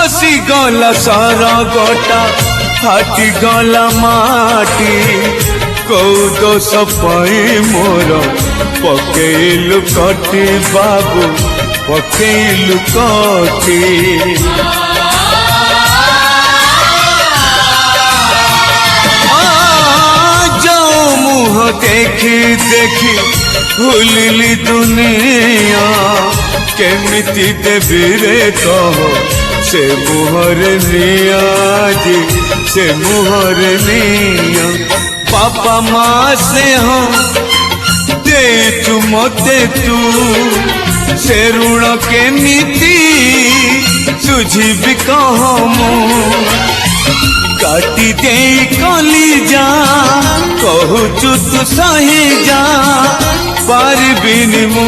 खसी गला सारा गोटा फाटी गला माटी कौ दोष पाई मोर पकेलु कटी बाबू पकेलु कटी मुह देखी देखी भूलिली दुनिया केमिति देवी रे कह से मुहर निया जी से मुहर निया पापा माँ से हम दे तू मते तू से ऋण केमिति सुझी भी कहमु काटी दे कली जा कहूचु तू सही जा पारबिनी मु